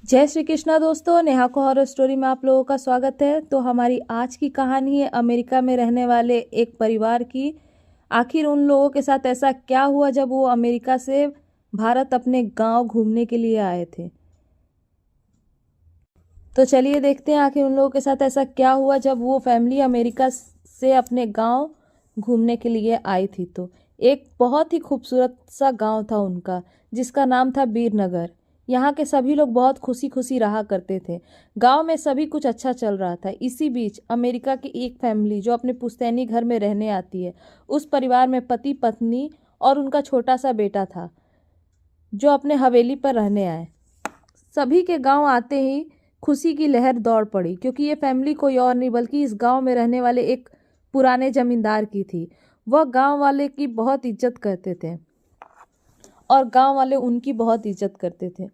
जय श्री कृष्णा दोस्तों, नेहा को हॉरर स्टोरी में आप लोगों का स्वागत है। तो हमारी आज की कहानी है अमेरिका में रहने वाले एक परिवार की। आखिर उन लोगों के साथ ऐसा क्या हुआ जब वो अमेरिका से भारत अपने गांव घूमने के लिए आए थे। तो चलिए देखते हैं आखिर उन लोगों के साथ ऐसा क्या हुआ जब वो फैमिली अमेरिका से अपने गांव घूमने के लिए आई थी। तो एक बहुत ही खूबसूरत सा गांव था उनका, जिसका नाम था बीरनगर। यहाँ के सभी लोग बहुत खुशी खुशी रहा करते थे। गांव में सभी कुछ अच्छा चल रहा था। इसी बीच अमेरिका की एक फैमिली जो अपने पुश्तैनी घर में रहने आती है, उस परिवार में पति पत्नी और उनका छोटा सा बेटा था जो अपने हवेली पर रहने आए। सभी के गांव आते ही खुशी की लहर दौड़ पड़ी, क्योंकि ये फैमिली कोई और नहीं बल्कि इस गांव में रहने वाले एक पुराने जमींदार की थी। वह गांव वाले की बहुत इज्जत करते थे और गांव वाले उनकी बहुत इज्जत करते थे।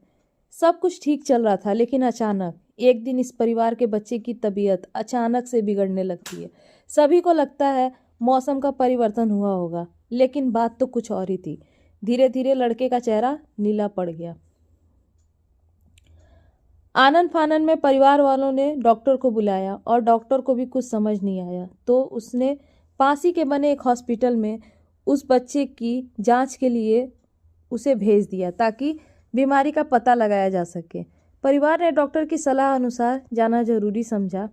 सब कुछ ठीक चल रहा था, लेकिन अचानक एक दिन इस परिवार के बच्चे की तबीयत अचानक से बिगड़ने लगती है। सभी को लगता है मौसम का परिवर्तन हुआ होगा, लेकिन बात तो कुछ और ही थी। धीरे धीरे लड़के का चेहरा नीला पड़ गया। आनन फानन में परिवार वालों ने डॉक्टर को बुलाया और डॉक्टर को भी कुछ समझ नहीं आया, तो उसने पास ही के बने एक हॉस्पिटल में उस बच्चे की जांच के लिए उसे भेज दिया, ताकि बीमारी का पता लगाया जा सके। परिवार ने डॉक्टर की सलाह अनुसार जाना जरूरी समझा।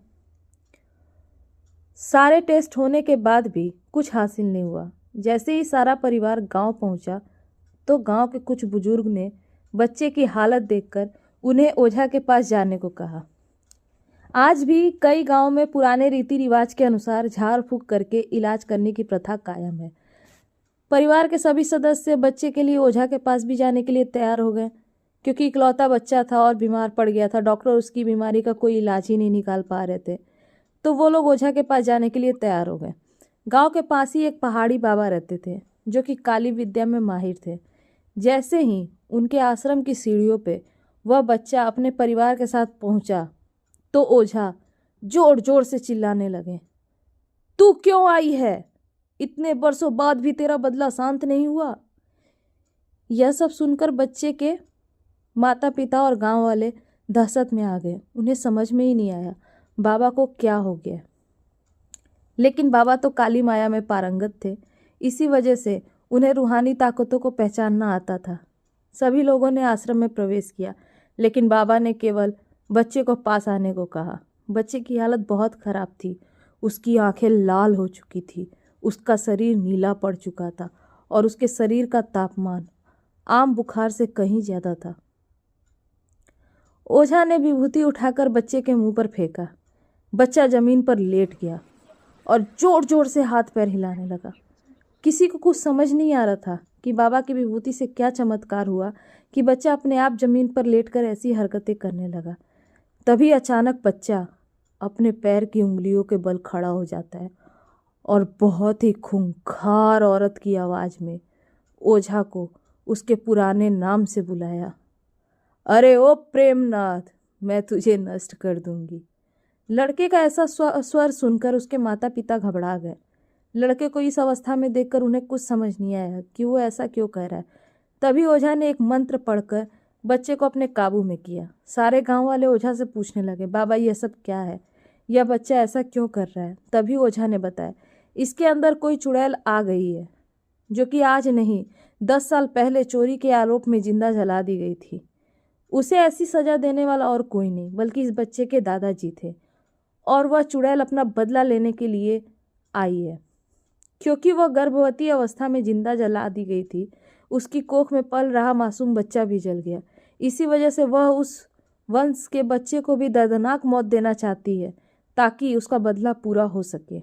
सारे टेस्ट होने के बाद भी कुछ हासिल नहीं हुआ। जैसे ही सारा परिवार गांव पहुंचा, तो गांव के कुछ बुजुर्ग ने बच्चे की हालत देखकर उन्हें ओझा के पास जाने को कहा। आज भी कई गांवों में पुराने रीति रिवाज के अनुसार झाड़ फूंक करके इलाज करने की प्रथा कायम है। परिवार के सभी सदस्य बच्चे के लिए ओझा के पास भी जाने के लिए तैयार हो गए, क्योंकि इकलौता बच्चा था और बीमार पड़ गया था। डॉक्टर उसकी बीमारी का कोई इलाज ही नहीं निकाल पा रहे थे, तो वो लोग ओझा के पास जाने के लिए तैयार हो गए। गांव के पास ही एक पहाड़ी बाबा रहते थे, जो कि काली विद्या में माहिर थे। जैसे ही उनके आश्रम की सीढ़ियों पे वह बच्चा अपने परिवार के साथ पहुंचा, तो ओझा जोर जोर से चिल्लाने लगे, तू क्यों आई है? इतने बरसों बाद भी तेरा बदला शांत नहीं हुआ। यह सब सुनकर बच्चे के माता पिता और गांव वाले दहशत में आ गए। उन्हें समझ में ही नहीं आया बाबा को क्या हो गया। लेकिन बाबा तो काली माया में पारंगत थे, इसी वजह से उन्हें रूहानी ताकतों को पहचानना आता था। सभी लोगों ने आश्रम में प्रवेश किया, लेकिन बाबा ने केवल बच्चे को पास आने को कहा। बच्चे की हालत बहुत खराब थी। उसकी आंखें लाल हो चुकी थी, उसका शरीर नीला पड़ चुका था और उसके शरीर का तापमान आम बुखार से कहीं ज्यादा था। ओझा ने विभूति उठाकर बच्चे के मुंह पर फेंका। बच्चा जमीन पर लेट गया और जोर जोर से हाथ पैर हिलाने लगा। किसी को कुछ समझ नहीं आ रहा था कि बाबा की विभूति से क्या चमत्कार हुआ कि बच्चा अपने आप जमीन पर लेटकर ऐसी हरकतें करने लगा। तभी अचानक बच्चा अपने पैर की उंगलियों के बल खड़ा हो जाता है और बहुत ही खूंखार औरत की आवाज़ में ओझा को उसके पुराने नाम से बुलाया, अरे ओ प्रेमनाथ, मैं तुझे नष्ट कर दूंगी। लड़के का ऐसा स्वर सुनकर उसके माता पिता घबरा गए। लड़के को इस अवस्था में देखकर उन्हें कुछ समझ नहीं आया कि वो ऐसा क्यों कह रहा है। तभी ओझा ने एक मंत्र पढ़कर बच्चे को अपने काबू में किया। सारे गांव वाले ओझा से पूछने लगे, बाबा यह सब क्या है? यह बच्चा ऐसा क्यों कर रहा है? तभी ओझा ने बताया, इसके अंदर कोई चुड़ैल आ गई है, जो कि आज नहीं 10 साल पहले चोरी के आरोप में जिंदा जला दी गई थी। उसे ऐसी सजा देने वाला और कोई नहीं बल्कि इस बच्चे के दादाजी थे, और वह चुड़ैल अपना बदला लेने के लिए आई है। क्योंकि वह गर्भवती अवस्था में जिंदा जला दी गई थी, उसकी कोख में पल रहा मासूम बच्चा भी जल गया। इसी वजह से वह उस वंश के बच्चे को भी दर्दनाक मौत देना चाहती है, ताकि उसका बदला पूरा हो सके।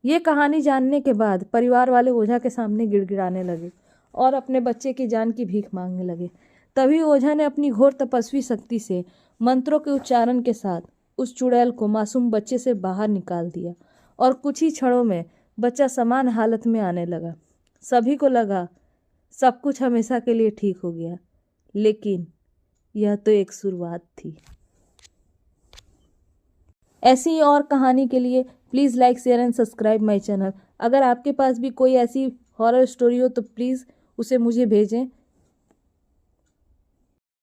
ये कहानी जानने के बाद परिवार वाले ओझा के सामने गिड़गिड़ाने लगे और अपने बच्चे की जान की भीख मांगने लगे। तभी ओझा ने अपनी घोर तपस्वी शक्ति से मंत्रों के उच्चारण के साथ उस चुड़ैल को मासूम बच्चे से बाहर निकाल दिया और कुछ ही क्षणों में बच्चा समान हालत में आने लगा। सभी को लगा सब कुछ हमेशा के लिए ठीक हो गया, लेकिन यह तो एक शुरुआत थी। ऐसी ही और कहानी के लिए please like share and subscribe my channel. अगर आपके पास भी कोई ऐसी हॉरर स्टोरी हो तो प्लीज़ उसे मुझे भेजें।